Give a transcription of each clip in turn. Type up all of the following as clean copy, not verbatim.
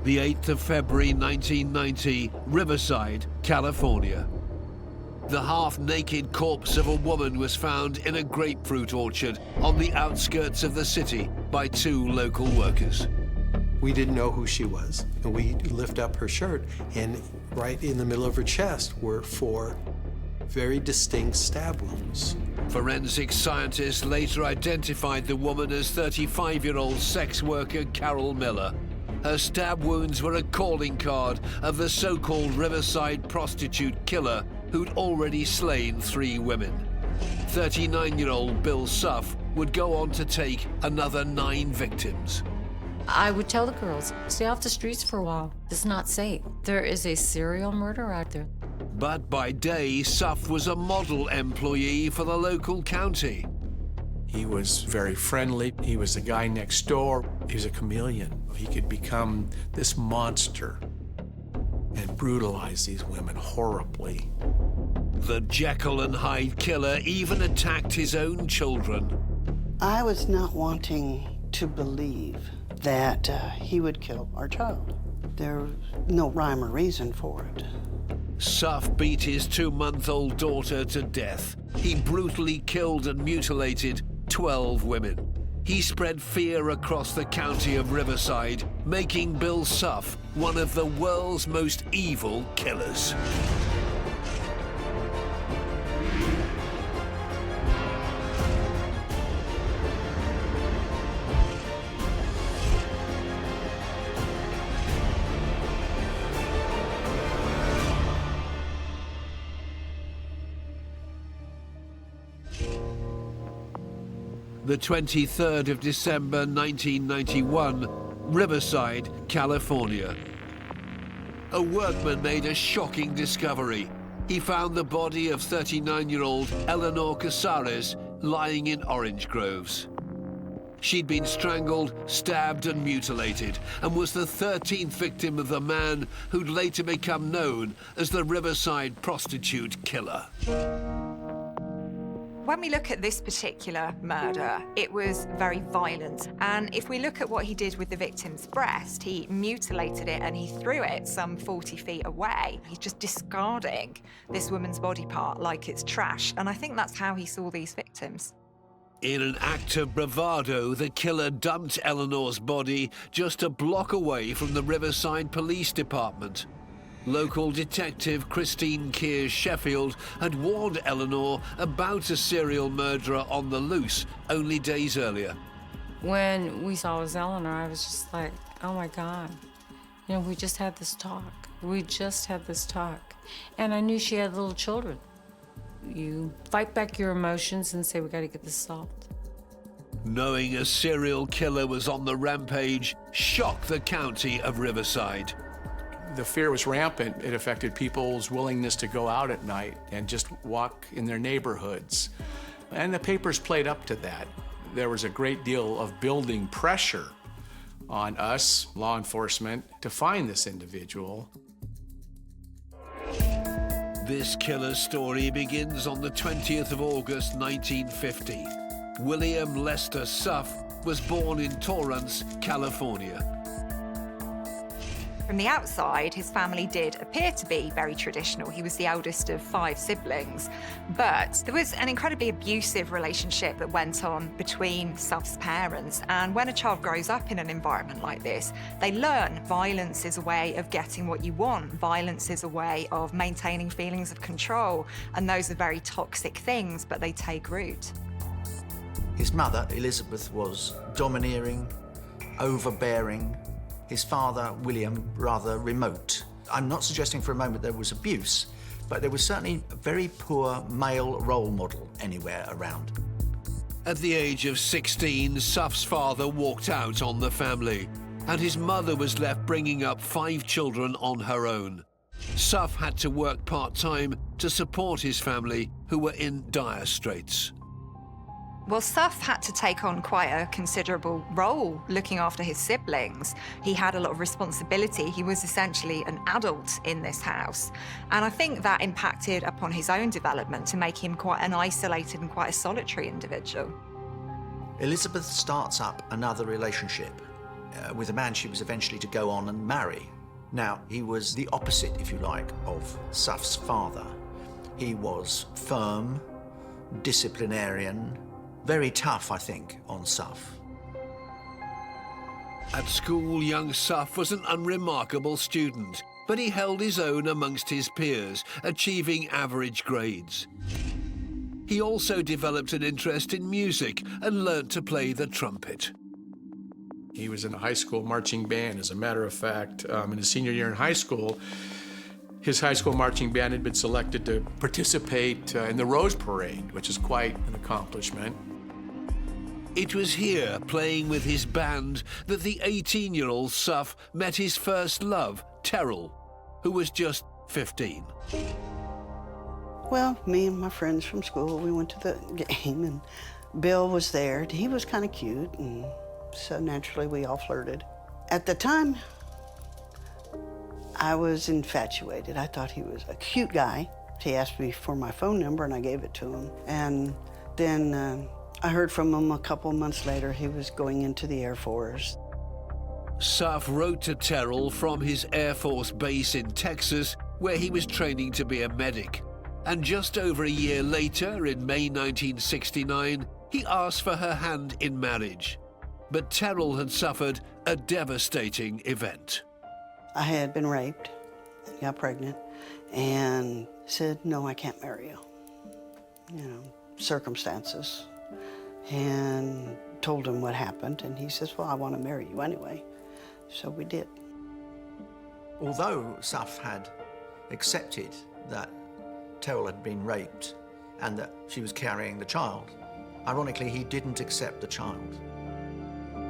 the 8th of February 1990, Riverside, California. The half-naked corpse of a woman was found in a grapefruit orchard on the outskirts of the city by 2 local workers. We didn't know who she was, and we lift up her shirt, and right in the middle of her chest were 4 very distinct stab wounds. Forensic scientists later identified the woman as 35-year-old sex worker Carol Miller. Her stab wounds were a calling card of the so-called Riverside prostitute killer who'd already slain 3 women. 39-year-old Bill Suff would go on to take another 9 victims. I would tell the girls, stay off the streets for a while. It's not safe. There is a serial murderer out there. But by day, Suff was a model employee for the local county. He was very friendly. He was the guy next door. He was a chameleon. He could become this monster and brutalize these women horribly. The Jekyll and Hyde killer even attacked his own children. I was not wanting to believe that he would kill our child. There was no rhyme or reason for it. Suff beat his 2-month-old daughter to death. He brutally killed and mutilated 12 women. He spread fear across the county of Riverside, making Bill Suff one of the world's most evil killers. The 23rd of December 1991, Riverside, California. A workman made a shocking discovery. He found the body of 39-year-old Eleanor Casares lying in orange groves. She'd been strangled, stabbed and mutilated, and was the 13th victim of the man who'd later become known as the Riverside prostitute killer. When we look at this particular murder, it was very violent. And if we look at what he did with the victim's breast, he mutilated it and he threw it some 40 feet away. He's just discarding this woman's body part like it's trash. And I think that's how he saw these victims. In an act of bravado, the killer dumped Eleanor's body just a block away from the Riverside Police Department. Local detective Christine Kears Sheffield had warned Eleanor about a serial murderer on the loose only days earlier. When we saw it was Eleanor, I was just like, oh my God. You know, we just had this talk. We just had this talk. And I knew she had little children. You fight back your emotions and say, we gotta get this solved. Knowing a serial killer was on the rampage shocked the county of Riverside. The fear was rampant. It affected people's willingness to go out at night and just walk in their neighborhoods. And the papers played up to that. There was a great deal of building pressure on us, law enforcement, to find this individual. This killer's story begins on the 20th of August, 1950. William Lester Suff was born in Torrance, California. From the outside, his family did appear to be very traditional. He was the eldest of 5 siblings, but there was an incredibly abusive relationship that went on between Suff's parents. And when a child grows up in an environment like this, they learn violence is a way of getting what you want. Violence is a way of maintaining feelings of control. And those are very toxic things, but they take root. His mother, Elizabeth, was domineering, overbearing. His father, William, rather remote. I'm not suggesting for a moment there was abuse, but there was certainly a very poor male role model anywhere around. At the age of 16, Suff's father walked out on the family, and his mother was left bringing up 5 children on her own. Suff had to work part-time to support his family, who were in dire straits. Well, Suff had to take on quite a considerable role looking after his siblings. He had a lot of responsibility. He was essentially an adult in this house. And I think that impacted upon his own development to make him quite an isolated and quite a solitary individual. Elizabeth starts up another relationship with a man she was eventually to go on and marry. Now, he was the opposite, if you like, of Suff's father. He was firm, disciplinarian, very tough, I think, on Suff. At school, young Suff was an unremarkable student, but he held his own amongst his peers, achieving average grades. He also developed an interest in music and learnt to play the trumpet. He was in a high school marching band. As a matter of fact, in his senior year in high school, his high school marching band had been selected to participate in the Rose Parade, which is quite an accomplishment. It was here, playing with his band, that the 18-year-old Suff met his first love, Terrell, who was just 15. Well, me and my friends from school, we went to the game, and Bill was there. He was kind of cute, and so naturally we all flirted. At the time, I was infatuated. I thought he was a cute guy. He asked me for my phone number, and I gave it to him. And then I heard from him a couple months later. He was going into the Air Force. Suff wrote to Terrell from his Air Force base in Texas, where he was training to be a medic. And just over a year later, in May 1969, he asked for her hand in marriage. But Terrell had suffered a devastating event. I had been raped, got pregnant, and said, no, I can't marry you. You know, circumstances. And told him what happened, and he says, well, I want to marry you anyway. So we did. Although Suff had accepted that Terrell had been raped and that she was carrying the child, ironically, he didn't accept the child.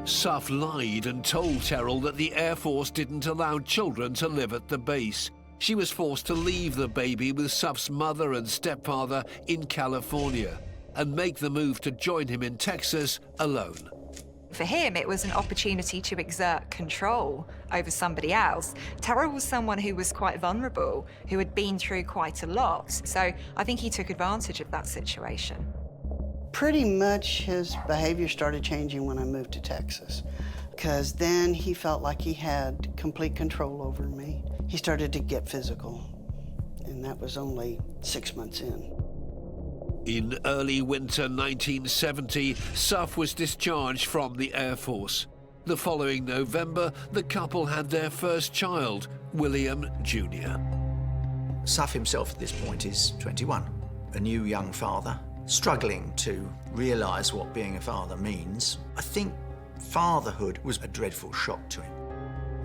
Suff lied and told Terrell that the Air Force didn't allow children to live at the base. She was forced to leave the baby with Suff's mother and stepfather in California and make the move to join him in Texas alone. For him, it was an opportunity to exert control over somebody else. Terrell was someone who was quite vulnerable, who had been through quite a lot. So I think he took advantage of that situation. Pretty much his behavior started changing when I moved to Texas, because then he felt like he had complete control over me. He started to get physical, and that was only 6 months in. In early winter 1970, Suff was discharged from the Air Force. The following November, the couple had their first child, William Jr. Suff himself at this point is 21, a new young father, struggling to realise what being a father means. I think fatherhood was a dreadful shock to him.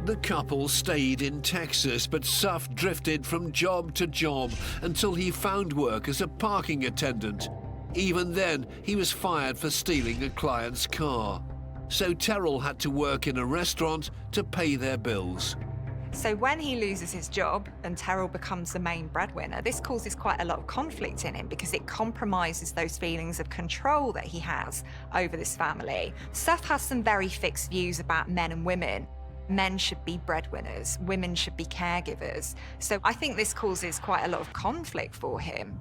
The couple stayed in Texas, but Suff drifted from job to job until he found work as a parking attendant. Even then, he was fired for stealing a client's car. So Terrell had to work in a restaurant to pay their bills. So when he loses his job and Terrell becomes the main breadwinner, this causes quite a lot of conflict in him because it compromises those feelings of control that he has over this family. Suff has some very fixed views about men and women. Men should be breadwinners, women should be caregivers. So I think this causes quite a lot of conflict for him.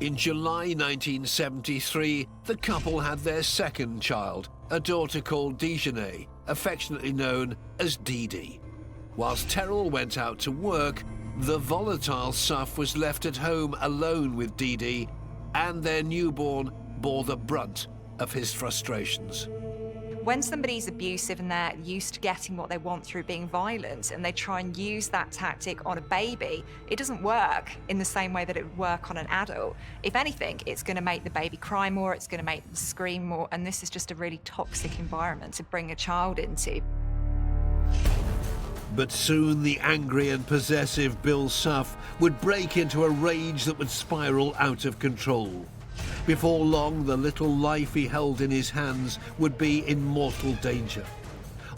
In July 1973, the couple had their second child, a daughter called Dejanay, affectionately known as Dee Dee. Whilst Terrell went out to work, the volatile Suff was left at home alone with Dee Dee, and their newborn bore the brunt of his frustrations. When somebody's abusive and they're used to getting what they want through being violent and they try and use that tactic on a baby, it doesn't work in the same way that it would work on an adult. If anything, it's going to make the baby cry more, it's going to make them scream more, and this is just a really toxic environment to bring a child into. But soon the angry and possessive Bill Suff would break into a rage that would spiral out of control. Before long, the little life he held in his hands would be in mortal danger.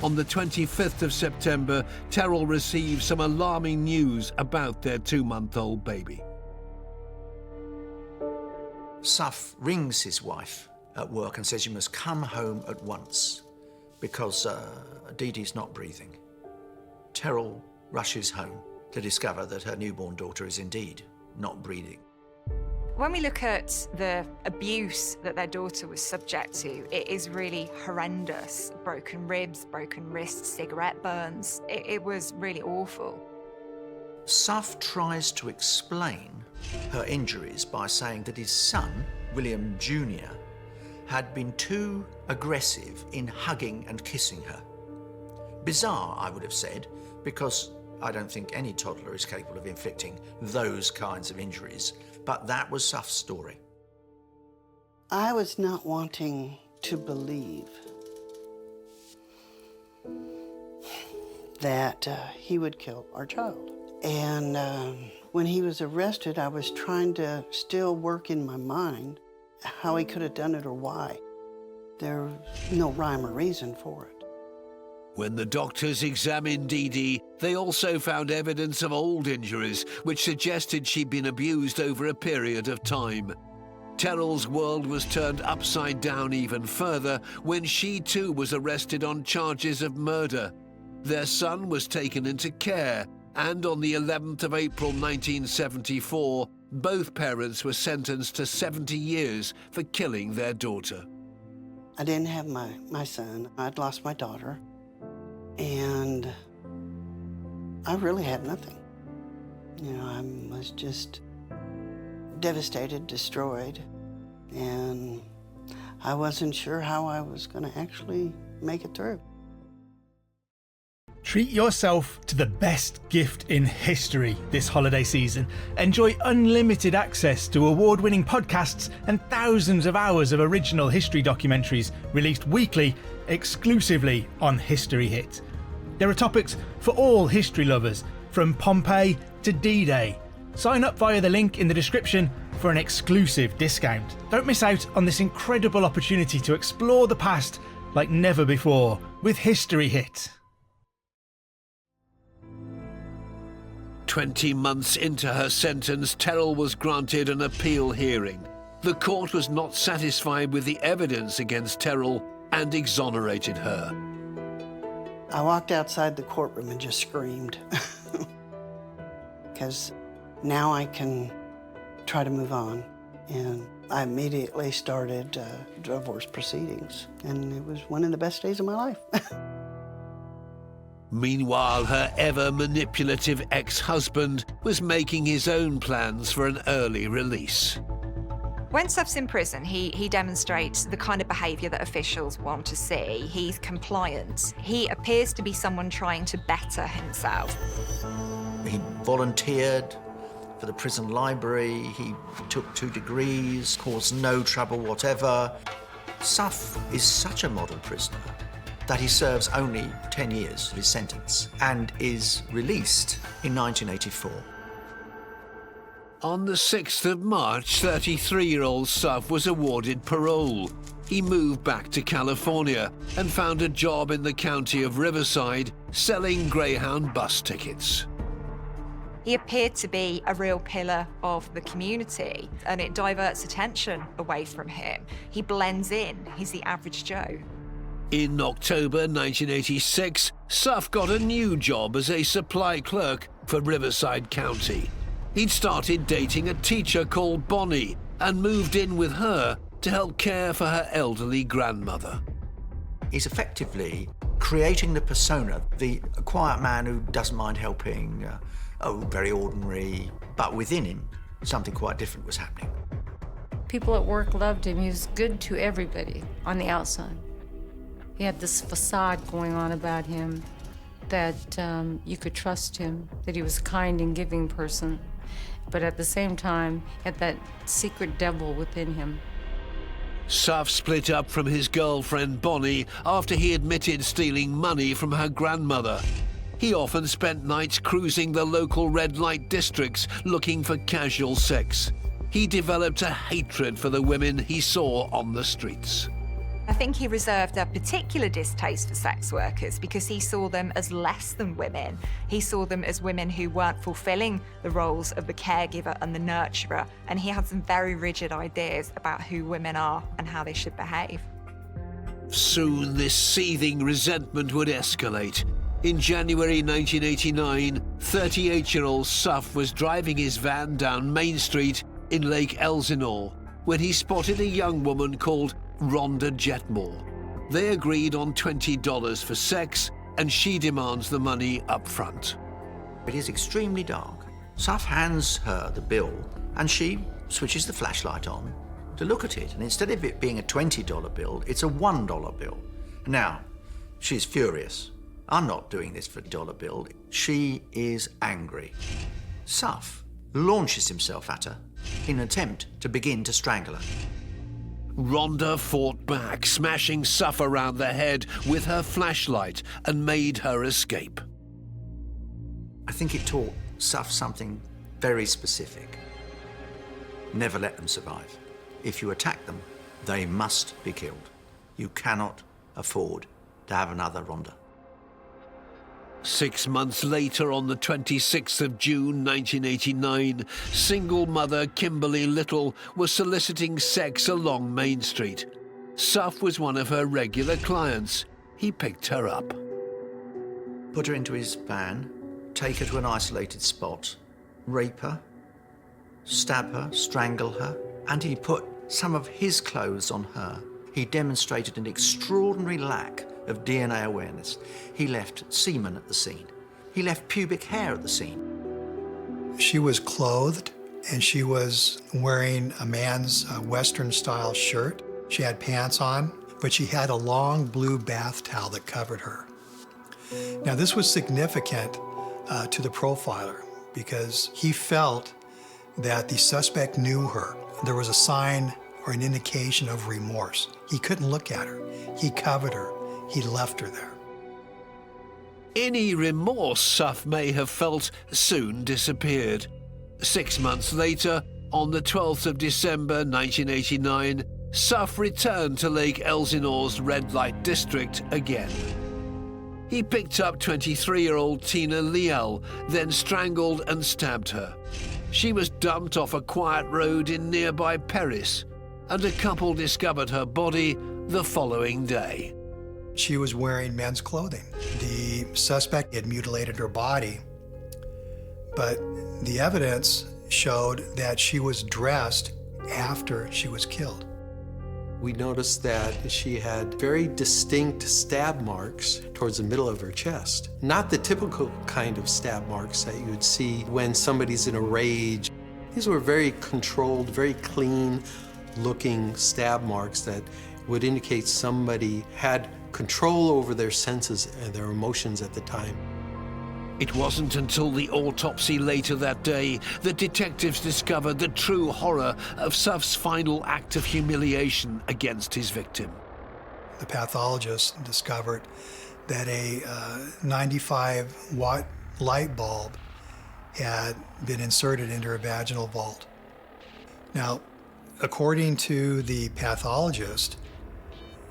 On the 25th of September, Terrell received some alarming news about their 2-month-old baby. Suff rings his wife at work and says, you must come home at once because Dee Dee's not breathing. Terrell rushes home to discover that her newborn daughter is indeed not breathing. When we look at the abuse that their daughter was subject to, it is really horrendous. Broken ribs, broken wrists, cigarette burns. It was really awful. Suff tries to explain her injuries by saying that his son, William Jr., had been too aggressive in hugging and kissing her. Bizarre, I would have said, because I don't think any toddler is capable of inflicting those kinds of injuries. But that was Suff's story. I was not wanting to believe that he would kill our child. And when he was arrested, I was trying to still work in my mind how he could have done it or why. There's no rhyme or reason for it. When the doctors examined Dee Dee, they also found evidence of old injuries, which suggested she'd been abused over a period of time. Terrell's world was turned upside down even further when she too was arrested on charges of murder. Their son was taken into care, and on the 11th of April 1974, both parents were sentenced to 70 years for killing their daughter. I didn't have my son. I'd lost my daughter. And I really had nothing. You know, I was just devastated, destroyed, and I wasn't sure how I was going to actually make it through. Treat yourself to the best gift in history this holiday season. Enjoy unlimited access to award-winning podcasts and thousands of hours of original history documentaries released weekly exclusively on History Hit. There are topics for all history lovers, from Pompeii to D-Day. Sign up via the link in the description for an exclusive discount. Don't miss out on this incredible opportunity to explore the past like never before with History Hit. 20 months into her sentence, Terrell was granted an appeal hearing. The court was not satisfied with the evidence against Terrell and exonerated her. I walked outside the courtroom and just screamed. Because now I can try to move on. And I immediately started divorce proceedings. And it was one of the best days of my life. Meanwhile, her ever-manipulative ex-husband was making his own plans for an early release. When Suff's in prison, he demonstrates the kind of behaviour that officials want to see. He's compliant. He appears to be someone trying to better himself. He volunteered for the prison library. He took 2 degrees, caused no trouble whatever. Suff is such a model prisoner that he serves only 10 years of his sentence and is released in 1984. On the 6th of March, 33-year-old Suff was awarded parole. He moved back to California and found a job in the county of Riverside selling Greyhound bus tickets. He appeared to be a real pillar of the community, and it diverts attention away from him. He blends in. He's the average Joe. In October 1986, Suff got a new job as a supply clerk for Riverside County. He'd started dating a teacher called Bonnie and moved in with her to help care for her elderly grandmother. He's effectively creating the persona, the quiet man who doesn't mind helping, very ordinary, but within him, something quite different was happening. People at work loved him. He was good to everybody on the outside. He had this facade going on about him that you could trust him, that he was a kind and giving person, but at the same time, had that secret devil within him. Suff split up from his girlfriend Bonnie after he admitted stealing money from her grandmother. He often spent nights cruising the local red light districts looking for casual sex. He developed a hatred for the women he saw on the streets. I think he reserved a particular distaste for sex workers because he saw them as less than women. He saw them as women who weren't fulfilling the roles of the caregiver and the nurturer, and he had some very rigid ideas about who women are and how they should behave. Soon this seething resentment would escalate. In January 1989, 38-year-old Suff was driving his van down Main Street in Lake Elsinore when he spotted a young woman called Rhonda Jetmore. They agreed on $20 for sex, and she demands the money up front. It is extremely dark. Suff hands her the bill, and she switches the flashlight on to look at it. And instead of it being a $20 bill, it's a $1 bill. Now, she's furious. I'm not doing this for a dollar bill. She is angry. Suff launches himself at her in an attempt to begin to strangle her. Rhonda fought back, smashing Suff around the head with her flashlight and made her escape. I think it taught Suff something very specific. Never let them survive. If you attack them, they must be killed. You cannot afford to have another Rhonda. 6 months later, on the 26th of June 1989, single mother Kimberly Little was soliciting sex along Main Street. Suff was one of her regular clients. He picked her up. Put her into his van, take her to an isolated spot, rape her, stab her, strangle her, and he put some of his clothes on her. He demonstrated an extraordinary lack of DNA awareness. He left semen at the scene. He left pubic hair at the scene. She was clothed, and she was wearing a man's Western-style shirt. She had pants on, but she had a long blue bath towel that covered her. Now, this was significant to the profiler because he felt that the suspect knew her. There was a sign or an indication of remorse. He couldn't look at her. He covered her. He left her there. Any remorse Suff may have felt soon disappeared. 6 months later, on the 12th of December 1989, Suff returned to Lake Elsinore's red light district again. He picked up 23-year-old Tina Liel, then strangled and stabbed her. She was dumped off a quiet road in nearby Paris, and a couple discovered her body the following day. She was wearing men's clothing. The suspect had mutilated her body, but the evidence showed that she was dressed after she was killed. We noticed that she had very distinct stab marks towards the middle of her chest. Not the typical kind of stab marks that you would see when somebody's in a rage. These were very controlled, very clean-looking stab marks that would indicate somebody had control over their senses and their emotions at the time. It wasn't until the autopsy later that day that detectives discovered the true horror of Suff's final act of humiliation against his victim. The pathologist discovered that a 95-watt light bulb had been inserted into her vaginal vault. Now, according to the pathologist,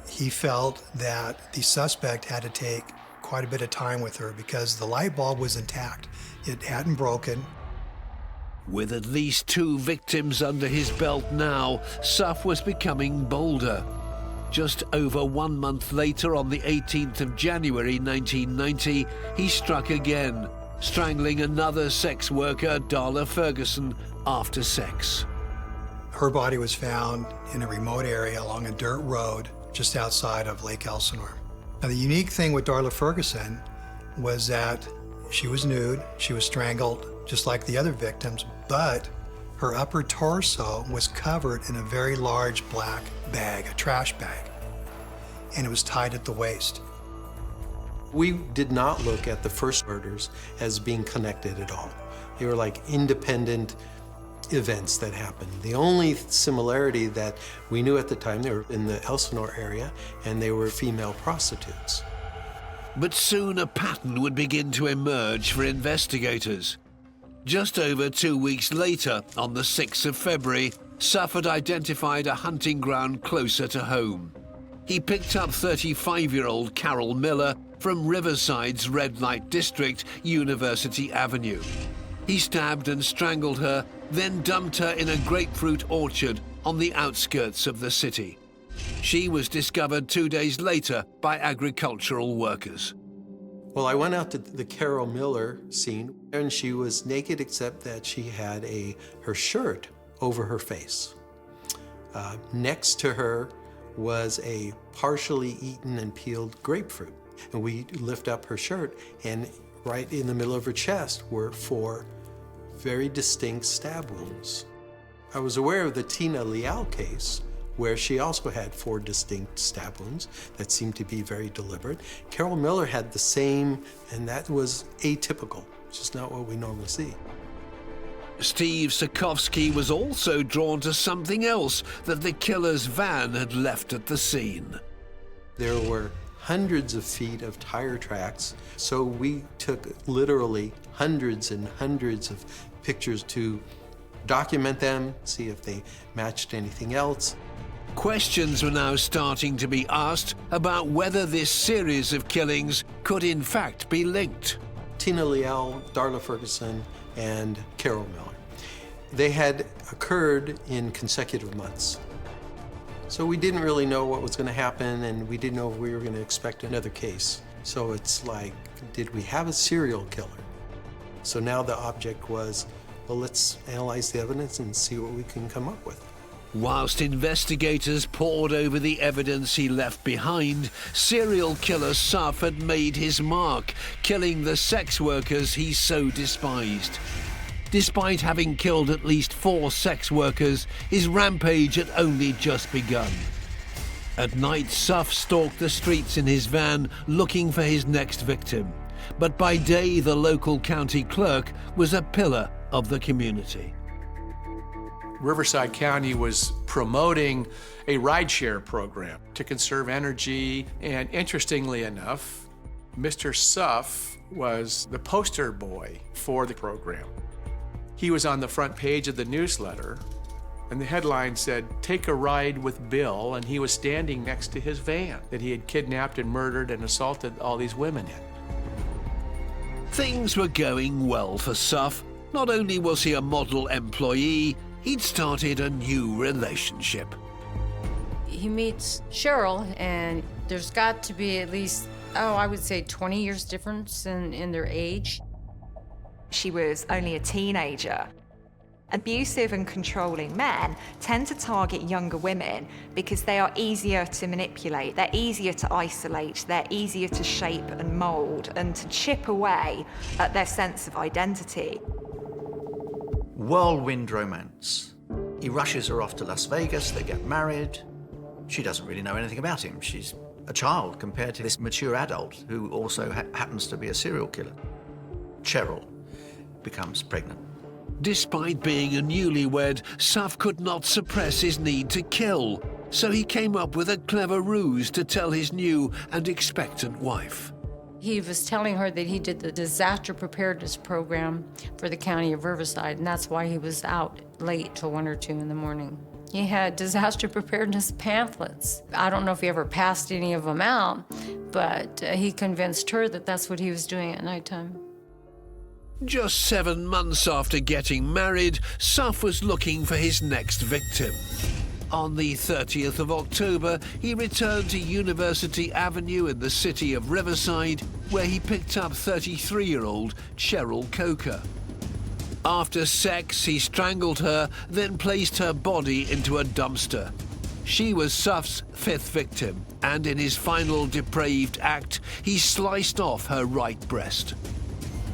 he felt that the suspect had to take quite a bit of time with her because the light bulb was intact. It hadn't broken. With at least 2 victims under his belt now, Suff was becoming bolder. Just over 1 month later, on the 18th of January 1990, he struck again, strangling another sex worker, Darla Ferguson, after sex. Her body was found in a remote area along a dirt road just outside of Lake Elsinore. Now, the unique thing with Darla Ferguson was that she was nude, she was strangled just like the other victims, but her upper torso was covered in a very large black bag, a trash bag, and it was tied at the waist. We did not look at the first murders as being connected at all. They were like independent events that happened. The only similarity that we knew at the time, they were in the Elsinore area and they were female prostitutes. But soon a pattern would begin to emerge for investigators. Just over 2 weeks later, on the 6th of February, Suff had identified a hunting ground closer to home. He picked up 35-year-old Carol Miller from Riverside's red light district, University Avenue. He stabbed and strangled her, then dumped her in a grapefruit orchard on the outskirts of the city. She was discovered 2 days later by agricultural workers. Well, I went out to the Carol Miller scene, and she was naked except that she had her shirt over her face. Next to her was a partially eaten and peeled grapefruit. And we lift up her shirt, and right in the middle of her chest were 4 very distinct stab wounds. I was aware of the Tina Leal case, where she also had 4 distinct stab wounds that seemed to be very deliberate. Carol Miller had the same, and that was atypical, which is not what we normally see. Steve Sikowski was also drawn to something else that the killer's van had left at the scene. There were hundreds of feet of tire tracks, so we took literally hundreds and hundreds of pictures to document them, see if they matched anything else. Questions were now starting to be asked about whether this series of killings could in fact be linked. Tina Leal, Darla Ferguson, and Carol Miller. They had occurred in consecutive months. So we didn't really know what was going to happen, and we didn't know if we were going to expect another case. So it's like, did we have a serial killer? So now the object was, well, let's analyze the evidence and see what we can come up with. Whilst investigators pored over the evidence he left behind, serial killer Suff had made his mark, killing the sex workers he so despised. Despite having killed at least 4 sex workers, his rampage had only just begun. At night, Suff stalked the streets in his van looking for his next victim. But by day, the local county clerk was a pillar of the community. Riverside County was promoting a rideshare program to conserve energy, and interestingly enough, Mr. Suff was the poster boy for the program. He was on the front page of the newsletter, and the headline said, "Take a ride with Bill," and he was standing next to his van that he had kidnapped and murdered and assaulted all these women in. Things were going well for Suff. Not only was he a model employee, he'd started a new relationship. He meets Cheryl, and there's got to be at least, I would say 20 years difference in their age. She was only a teenager. Abusive and controlling men tend to target younger women because they are easier to manipulate, they're easier to isolate, they're easier to shape and mold and to chip away at their sense of identity. Whirlwind romance. He rushes her off to Las Vegas, they get married. She doesn't really know anything about him. She's a child compared to this mature adult who also happens to be a serial killer. Cheryl becomes pregnant. Despite being a newlywed, Suff could not suppress his need to kill, so he came up with a clever ruse to tell his new and expectant wife. He was telling her that he did the disaster preparedness program for the county of Riverside, and that's why he was out late till 1 or 2 in the morning. He had disaster preparedness pamphlets. I don't know if he ever passed any of them out, but he convinced her that that's what he was doing at nighttime. Just 7 months after getting married, Suff was looking for his next victim. On the 30th of October, he returned to University Avenue in the city of Riverside, where he picked up 33-year-old Cheryl Coker. After sex, he strangled her, then placed her body into a dumpster. She was Suff's 5th victim, and in his final depraved act, he sliced off her right breast.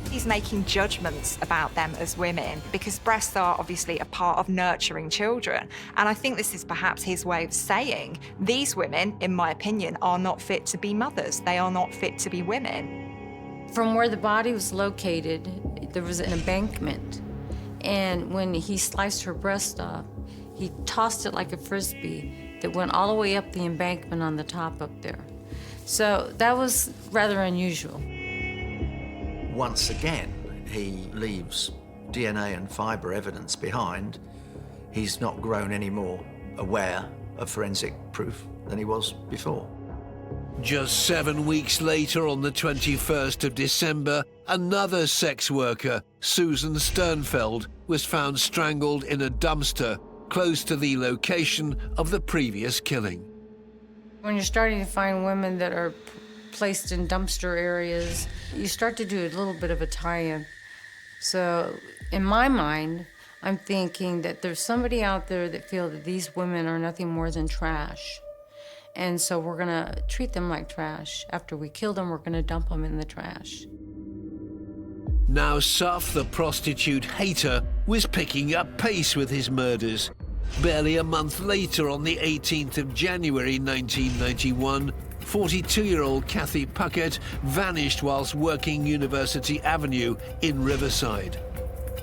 He's making judgments about them as women because breasts are obviously a part of nurturing children. And I think this is perhaps his way of saying these women, in my opinion, are not fit to be mothers. They are not fit to be women. From where the body was located, there was an embankment. And when he sliced her breast off, he tossed it like a frisbee that went all the way up the embankment on the top up there. So that was rather unusual. Once again, he leaves DNA and fibre evidence behind. He's not grown any more aware of forensic proof than he was before. Just 7 weeks later, on the 21st of December, another sex worker, Susan Sternfeld, was found strangled in a dumpster close to the location of the previous killing. When you're starting to find women that are placed in dumpster areas, you start to do a little bit of a tie-in. So in my mind, I'm thinking that there's somebody out there that feel that these women are nothing more than trash. And so we're gonna treat them like trash. After we kill them, we're gonna dump them in the trash. Now Suff, the prostitute hater, was picking up pace with his murders. Barely a month later, on the 18th of January 1991, 42-year-old Kathy Puckett vanished whilst working University Avenue in Riverside.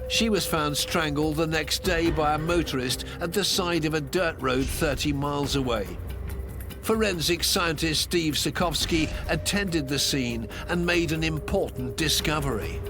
She was found strangled the next day by a motorist at the side of a dirt road 30 miles away. Forensic scientist Steve Sikowski attended the scene and made an important discovery.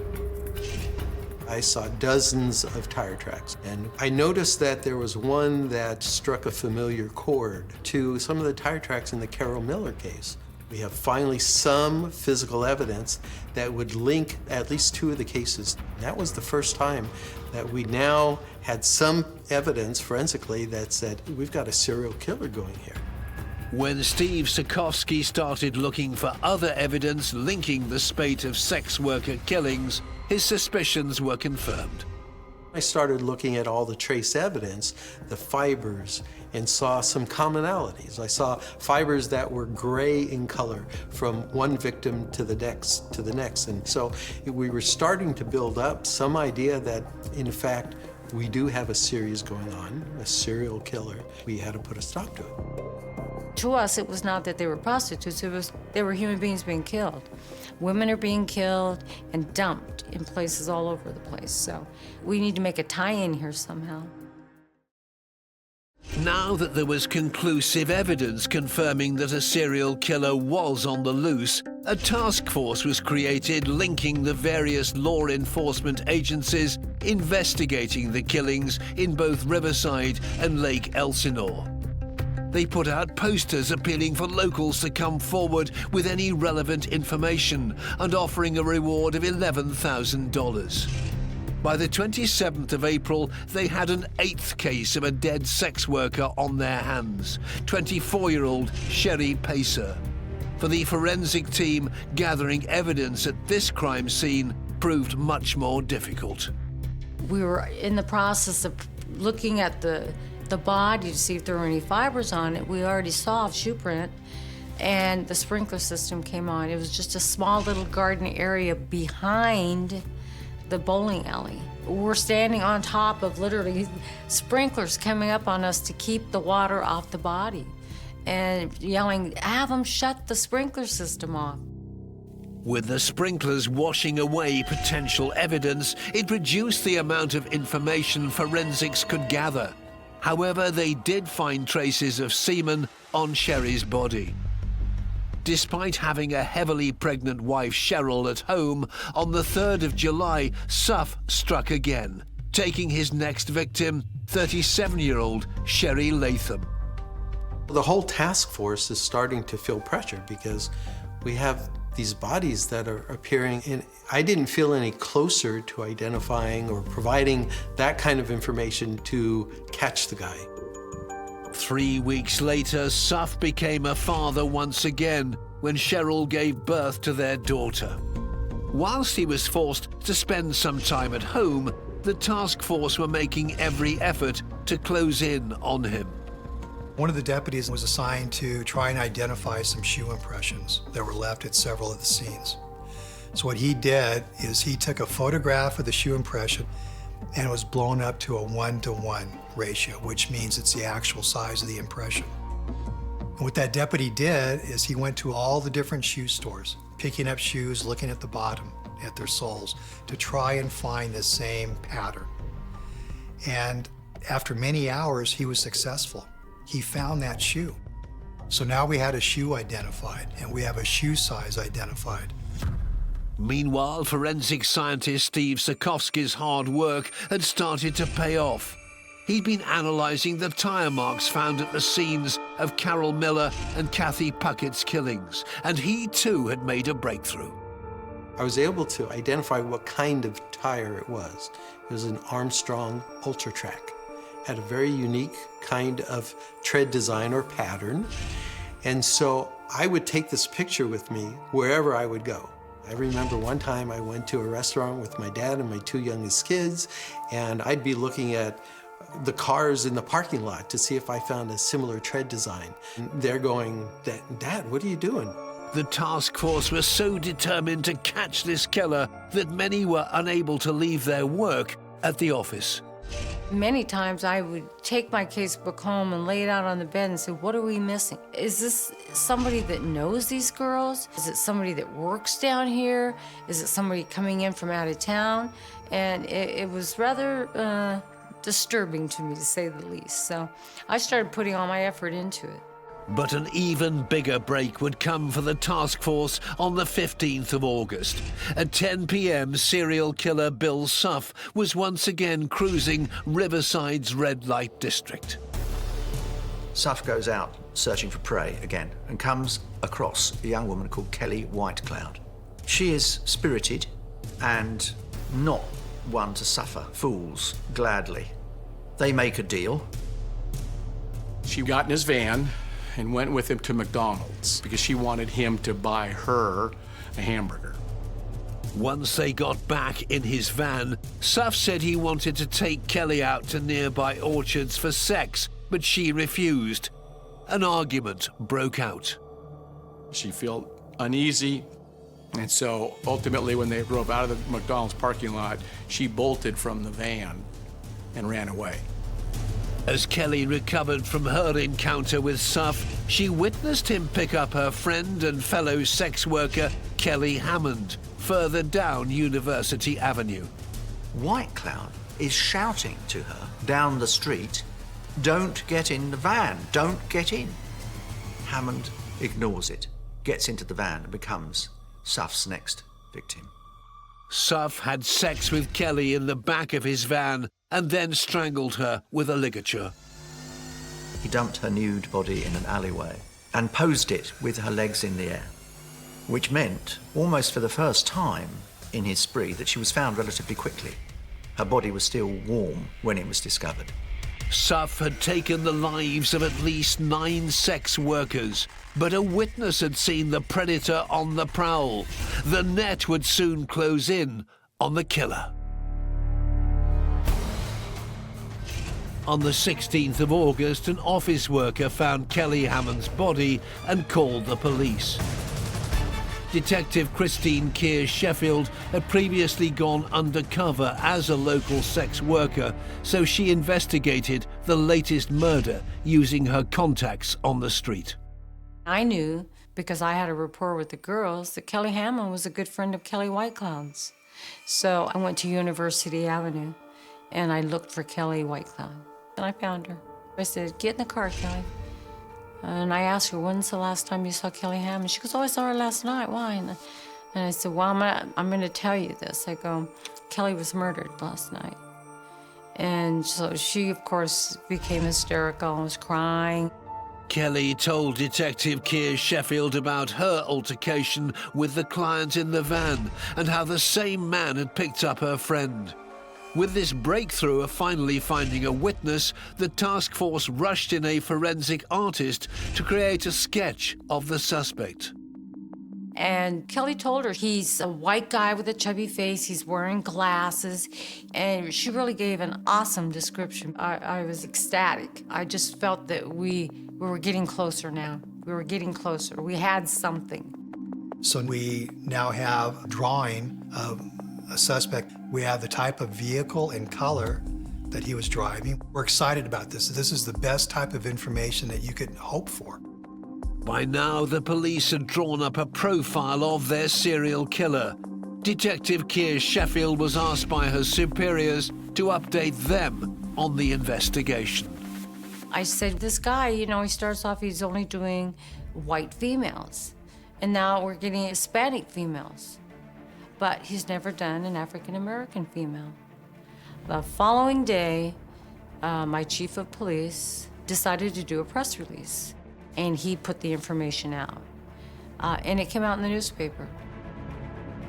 I saw dozens of tire tracks, and I noticed that there was one that struck a familiar chord to some of the tire tracks in the Carol Miller case. We have finally some physical evidence that would link at least two of the cases. That was the first time that we now had some evidence forensically that said, we've got a serial killer going here. When Steve Sikowski started looking for other evidence linking the spate of sex worker killings, his suspicions were confirmed. I started looking at all the trace evidence, the fibers, and saw some commonalities. I saw fibers that were gray in color from one victim to the next. And so we were starting to build up some idea that, in fact, we do have a series going on, a serial killer. We had to put a stop to it. To us, it was not that they were prostitutes, it was they were human beings being killed. Women are being killed and dumped in places all over the place. So we need to make a tie-in here somehow. Now that there was conclusive evidence confirming that a serial killer was on the loose, a task force was created linking the various law enforcement agencies investigating the killings in both Riverside and Lake Elsinore. They put out posters appealing for locals to come forward with any relevant information and offering a reward of $11,000. By the 27th of April, they had an 8th case of a dead sex worker on their hands, 24-year-old Sherry Pacer. For the forensic team, gathering evidence at this crime scene proved much more difficult. We were in the process of looking at the body to see if there were any fibers on it. We already saw a shoe print, and the sprinkler system came on. It was just a small little garden area behind the bowling alley. We're standing on top of literally sprinklers coming up on us to keep the water off the body and yelling, have them shut the sprinkler system off. With the sprinklers washing away potential evidence, it reduced the amount of information forensics could gather. However, they did find traces of semen on Sherry's body. Despite having a heavily pregnant wife, Cheryl, at home, on the 3rd of July, Suff struck again, taking his next victim, 37-year-old Sherry Latham. The whole task force is starting to feel pressure because we have these bodies that are appearing, and I didn't feel any closer to identifying or providing that kind of information to catch the guy. 3 weeks later, Suff became a father once again when Cheryl gave birth to their daughter. Whilst he was forced to spend some time at home, the task force were making every effort to close in on him. One of the deputies was assigned to try and identify some shoe impressions that were left at several of the scenes. So what he did is he took a photograph of the shoe impression and it was blown up to a 1-to-1 ratio, which means it's the actual size of the impression. And what that deputy did is he went to all the different shoe stores, picking up shoes, looking at the bottom, at their soles, to try and find the same pattern. And after many hours, he was successful. He found that shoe. So now we had a shoe identified, and we have a shoe size identified. Meanwhile, forensic scientist Steve Sikowski's hard work had started to pay off. He'd been analysing the tyre marks found at the scenes of Carol Miller and Kathy Puckett's killings, and he too had made a breakthrough. I was able to identify what kind of tire it was. It was an Armstrong Ultra Track. Had a very unique kind of tread design or pattern. And so I would take this picture with me wherever I would go. I remember one time I went to a restaurant with my dad and my two youngest kids, and I'd be looking at the cars in the parking lot to see if I found a similar tread design. And they're going, Dad, what are you doing? The task force was so determined to catch this killer that many were unable to leave their work at the office. Many times I would take my casebook home and lay it out on the bed and say, what are we missing? Is this somebody that knows these girls? Is it somebody that works down here? Is it somebody coming in from out of town? And it was rather disturbing to me, to say the least. So I started putting all my effort into it. But an even bigger break would come for the task force on the 15th of August. At 10 p.m., serial killer Bill Suff was once again cruising Riverside's red light district. Suff goes out searching for prey again and comes across a young woman called Kelly Whitecloud. She is spirited and not one to suffer fools gladly. They make a deal. She got in his van and went with him to McDonald's because she wanted him to buy her a hamburger. Once they got back in his van, Suff said he wanted to take Kelly out to nearby orchards for sex, but she refused. An argument broke out. She felt uneasy, and so ultimately when they drove out of the McDonald's parking lot, she bolted from the van and ran away. As Kelly recovered from her encounter with Suff, she witnessed him pick up her friend and fellow sex worker, Kelly Hammond, further down University Avenue. Whitecloud is shouting to her down the street, "Don't get in the van, don't get in." Hammond ignores it, gets into the van and becomes Suff's next victim. Suff had sex with Kelly in the back of his van and then strangled her with a ligature. He dumped her nude body in an alleyway and posed it with her legs in the air, which meant, almost for the first time in his spree, that she was found relatively quickly. Her body was still warm when it was discovered. Suff had taken the lives of at least 9 sex workers, but a witness had seen the predator on the prowl. The net would soon close in on the killer. On the 16th of August, an office worker found Kelly Hammond's body and called the police. Detective Christine Keir Sheffield had previously gone undercover as a local sex worker, so she investigated the latest murder using her contacts on the street. I knew, because I had a rapport with the girls, that Kelly Hammond was a good friend of Kelly Whitecloud's. So I went to University Avenue and I looked for Kelly Whitecloud. And I found her. I said, "Get in the car, Kelly." And I asked her, "When's the last time you saw Kelly Hammond?" She goes, "Oh, I saw her last night. Why?" And I said, "Well, I'm going to tell you this." I go, "Kelly was murdered last night." And so she, of course, became hysterical and was crying. Kelly told Detective Keir Sheffield about her altercation with the client in the van and how the same man had picked up her friend. With this breakthrough of finally finding a witness, the task force rushed in a forensic artist to create a sketch of the suspect. And Kelly told her he's a white guy with a chubby face, he's wearing glasses, and she really gave an awesome description. I was ecstatic. I just felt that we were getting closer now. We were getting closer. We had something. So we now have a drawing of a suspect. We have the type of vehicle and color that he was driving. We're excited about this. This is the best type of information that you could hope for. By now, the police had drawn up a profile of their serial killer. Detective Keir Sheffield was asked by her superiors to update them on the investigation. I said, "This guy, he starts off, he's only doing white females. And now we're getting Hispanic females. But he's never done an African-American female." The following day, my chief of police decided to do a press release, and he put the information out. And it came out in the newspaper.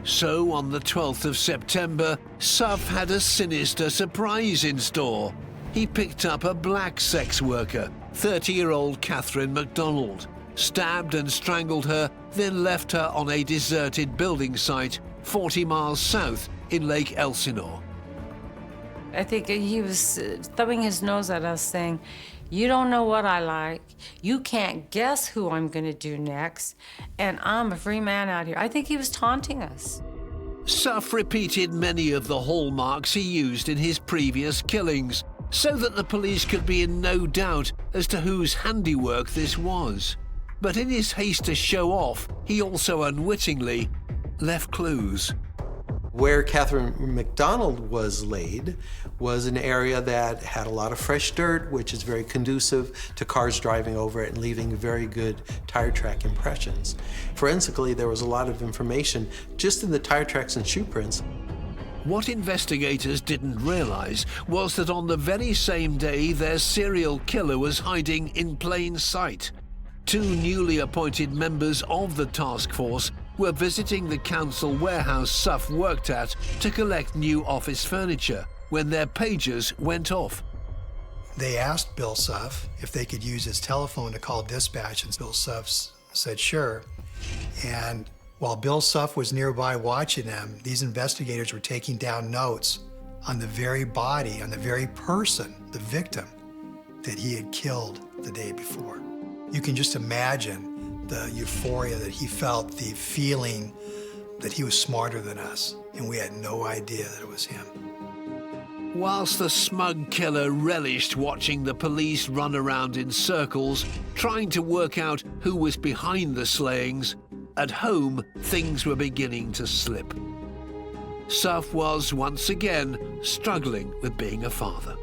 So on the 12th of September, Suff had a sinister surprise in store. He picked up a black sex worker, 30-year-old Catherine MacDonald, stabbed and strangled her then left her on a deserted building site 40 miles south in Lake Elsinore. I think he was thumbing his nose at us saying, you don't know what I like. You can't guess who I'm going to do next. And I'm a free man out here. I think he was taunting us. Suff repeated many of the hallmarks he used in his previous killings, so that the police could be in no doubt as to whose handiwork this was. But in his haste to show off, he also unwittingly left clues. Where Catherine McDonald was laid was an area that had a lot of fresh dirt, which is very conducive to cars driving over it and leaving very good tire track impressions. Forensically, there was a lot of information just in the tire tracks and shoe prints. What investigators didn't realize was that on the very same day their serial killer was hiding in plain sight. Two newly appointed members of the task force were visiting the council warehouse Suff worked at to collect new office furniture when their pagers went off. They asked Bill Suff if they could use his telephone to call dispatch, and Bill Suff said sure. And while Bill Suff was nearby watching them, these investigators were taking down notes on the very body, on the very person, the victim, that he had killed the day before. You can just imagine the euphoria that he felt, the feeling that he was smarter than us, and we had no idea that it was him. Whilst the smug killer relished watching the police run around in circles, trying to work out who was behind the slayings, at home things were beginning to slip. Suff was once again struggling with being a father.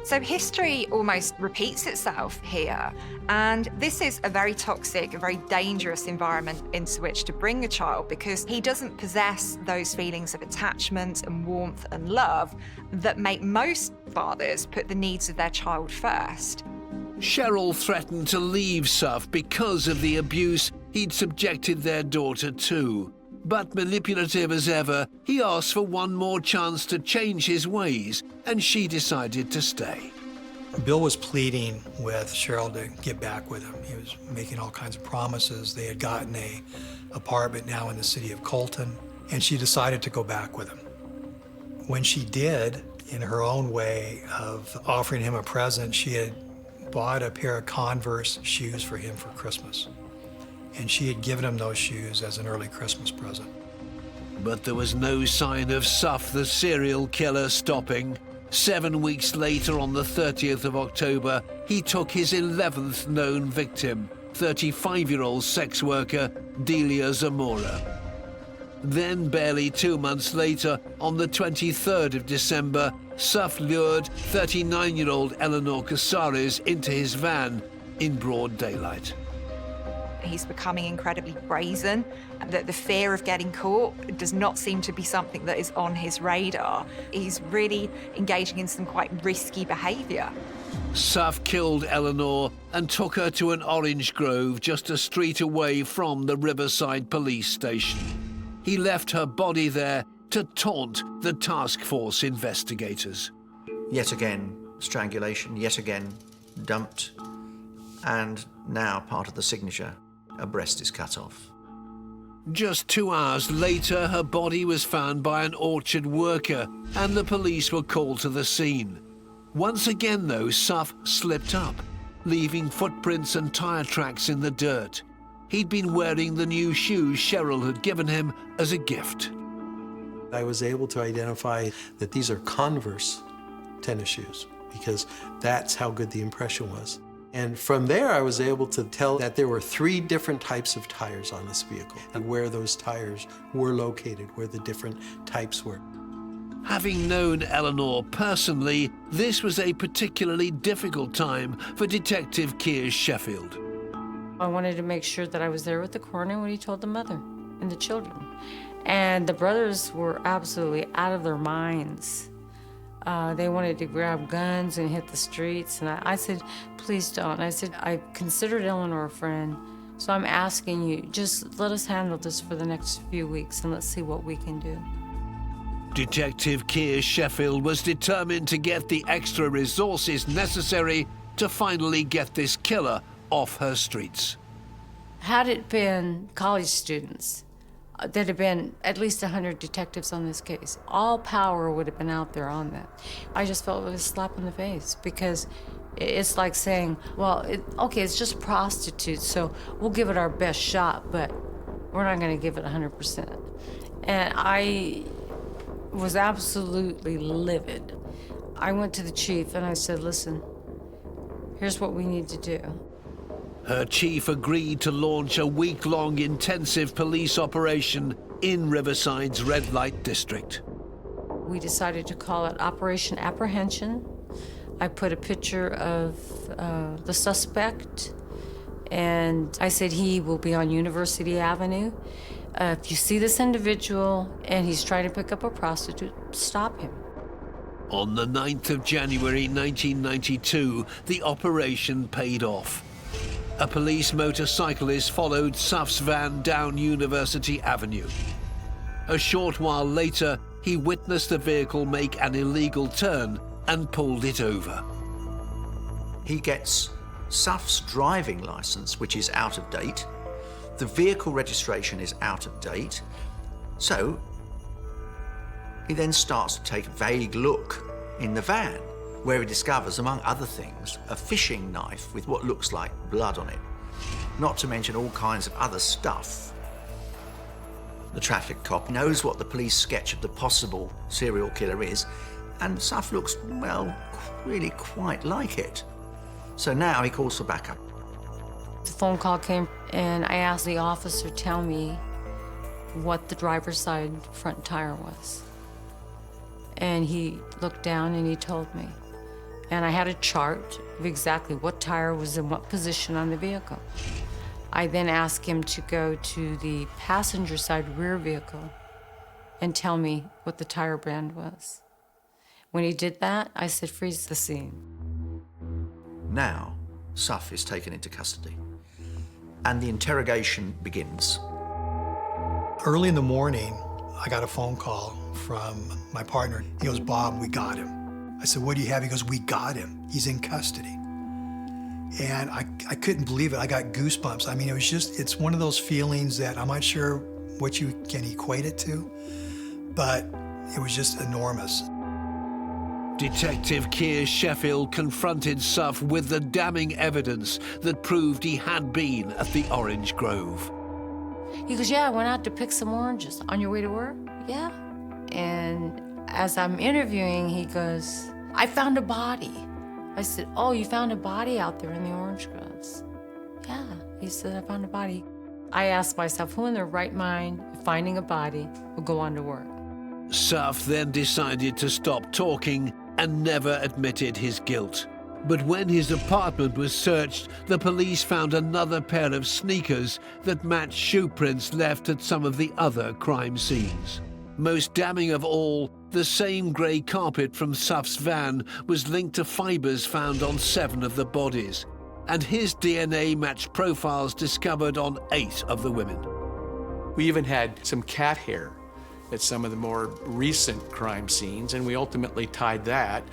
So history almost repeats itself here, and this is a very toxic, a very dangerous environment into which to bring a child, because he doesn't possess those feelings of attachment and warmth and love that make most fathers put the needs of their child first. Cheryl threatened to leave Suff because of the abuse he'd subjected their daughter to. But manipulative as ever, he asked for one more chance to change his ways, and she decided to stay. Bill was pleading with Cheryl to get back with him. He was making all kinds of promises. They had gotten an apartment now in the city of Colton, and she decided to go back with him. When she did, in her own way of offering him a present, she had bought a pair of Converse shoes for him for Christmas. And she had given him those shoes as an early Christmas present. But there was no sign of Suff, the serial killer, stopping. 7 weeks later, on the 30th of October, he took his 11th known victim, 35-year-old sex worker Delia Zamora. Then, barely 2 months later, on the 23rd of December, Suff lured 39-year-old Eleanor Casares into his van in broad daylight. He's becoming incredibly brazen. The fear of getting caught does not seem to be something that is on his radar. He's really engaging in some quite risky behavior. Suff killed Eleanor and took her to an orange grove just a street away from the Riverside police station. He left her body there to taunt the task force investigators. Yet again, strangulation, yet again, dumped, and now part of the signature. A breast is cut off. Just 2 hours later, her body was found by an orchard worker, and the police were called to the scene. Once again, though, Suff slipped up, leaving footprints and tire tracks in the dirt. He'd been wearing the new shoes Cheryl had given him as a gift. I was able to identify that these are Converse tennis shoes, because that's how good the impression was. And from there, I was able to tell that there were 3 different types of tires on this vehicle, and where those tires were located, where the different types were. Having known Eleanor personally, this was a particularly difficult time for Detective Keir Sheffield. I wanted to make sure that I was there with the coroner when he told the mother and the children. And the brothers were absolutely out of their minds. They wanted to grab guns and hit the streets. And I said, please don't. I said, I considered Eleanor a friend. So I'm asking you, just let us handle this for the next few weeks and let's see what we can do. Detective Keir Sheffield was determined to get the extra resources necessary to finally get this killer off her streets. Had it been college students, there'd have been at least 100 detectives on this case. All power would have been out there on that. I just felt it was a slap in the face, because it's like saying, well, okay, it's just prostitutes, so we'll give it our best shot, but we're not going to give it 100%. And I was absolutely livid. I went to the chief and I said, listen, here's what we need to do. Her chief agreed to launch a week-long intensive police operation in Riverside's red light district. We decided to call it Operation Apprehension. I put a picture of the suspect, and I said he will be on University Avenue. If you see this individual and he's trying to pick up a prostitute, stop him. On the 9th of January 1992, the operation paid off. A police motorcyclist followed Suff's van down University Avenue. A short while later, he witnessed the vehicle make an illegal turn and pulled it over. He gets Suff's driving license, which is out of date. The vehicle registration is out of date. So he then starts to take a vague look in the van, where he discovers, among other things, a fishing knife with what looks like blood on it, not to mention all kinds of other stuff. The traffic cop knows what the police sketch of the possible serial killer is, and Suff looks, well, really quite like it. So now he calls for backup. The phone call came, and I asked the officer to tell me what the driver's side front tire was. And he looked down and he told me. And I had a chart of exactly what tire was in what position on the vehicle. I then asked him to go to the passenger side rear vehicle and tell me what the tire brand was. When he did that, I said, freeze the scene. Now, Suff is taken into custody, and the interrogation begins. Early in the morning, I got a phone call from my partner. He goes, Bob, we got him. I said, what do you have? He goes, we got him. He's in custody. And I couldn't believe it. I got goosebumps. I mean, it's one of those feelings that I'm not sure what you can equate it to, but it was just enormous. Detective Keir Sheffield confronted Suff with the damning evidence that proved he had been at the Orange Grove. He goes, yeah, I went out to pick some oranges. On your way to work? Yeah. And as I'm interviewing, he goes, I found a body. I said, oh, you found a body out there in the orange groves? Yeah. He said, I found a body. I asked myself, who in their right mind, finding a body, will go on to work? Suff then decided to stop talking and never admitted his guilt. But when his apartment was searched, the police found another pair of sneakers that matched shoe prints left at some of the other crime scenes. Most damning of all, the same grey carpet from Suff's van was linked to fibres found on 7 of the bodies, and his DNA matched profiles discovered on 8 of the women. We even had some cat hair at some of the more recent crime scenes, and we ultimately tied that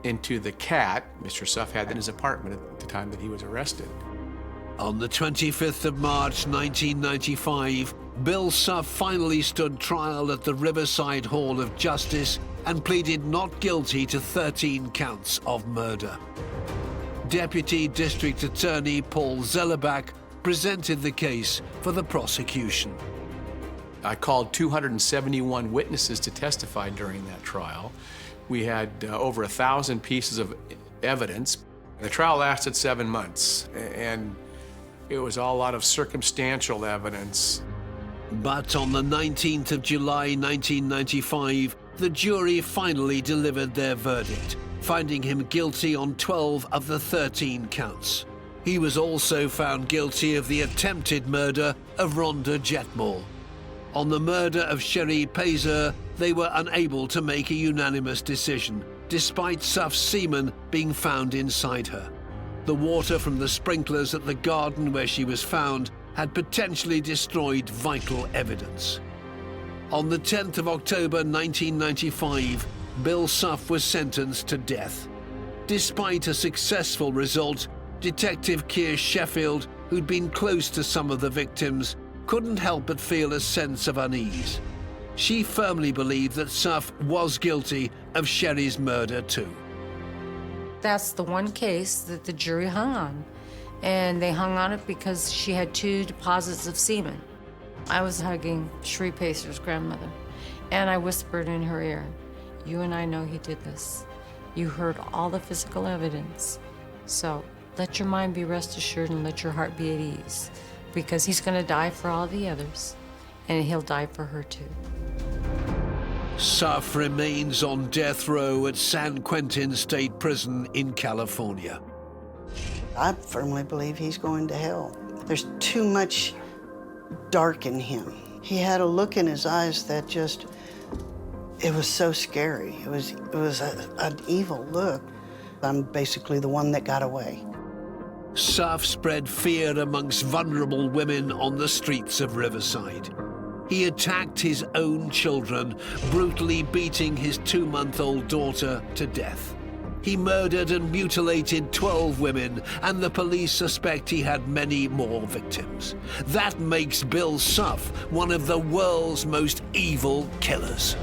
into the cat Mr. Suff had in his apartment at the time that he was arrested. On the 25th of March 1995, Bill Suff finally stood trial at the Riverside Hall of Justice and pleaded not guilty to 13 counts of murder. Deputy District Attorney Paul Zellerbach presented the case for the prosecution. I called 271 witnesses to testify during that trial. We had over 1,000 pieces of evidence. The trial lasted 7 months, and it was all a lot of circumstantial evidence. But on the 19th of July 1995, the jury finally delivered their verdict, finding him guilty on 12 of the 13 counts. He was also found guilty of the attempted murder of Rhonda Jetmore. On the murder of Sherry Pazer, they were unable to make a unanimous decision, despite Suff's semen being found inside her. The water from the sprinklers at the garden where she was found had potentially destroyed vital evidence. On the 10th of October 1995, Bill Suff was sentenced to death. Despite a successful result, Detective Keir Sheffield who'd been close to some of the victims, couldn't help but feel a sense of unease. She firmly believed that Suff was guilty of Sherry's murder too. That's the one case that the jury hung on. And they hung on it because she had 2 deposits of semen. I was hugging Sheree Pacer's grandmother, and I whispered in her ear, "You and I know he did this. You heard all the physical evidence. So let your mind be rest assured and let your heart be at ease, because he's gonna die for all the others, and he'll die for her too." Suff remains on death row at San Quentin State Prison in California. I firmly believe he's going to hell. There's too much dark in him. He had a look in his eyes that just, it was so scary. It was an evil look. I'm basically the one that got away. Suff spread fear amongst vulnerable women on the streets of Riverside. He attacked his own children, brutally beating his 2-month-old daughter to death. He murdered and mutilated 12 women, and the police suspect he had many more victims. That makes Bill Suff one of the world's most evil killers.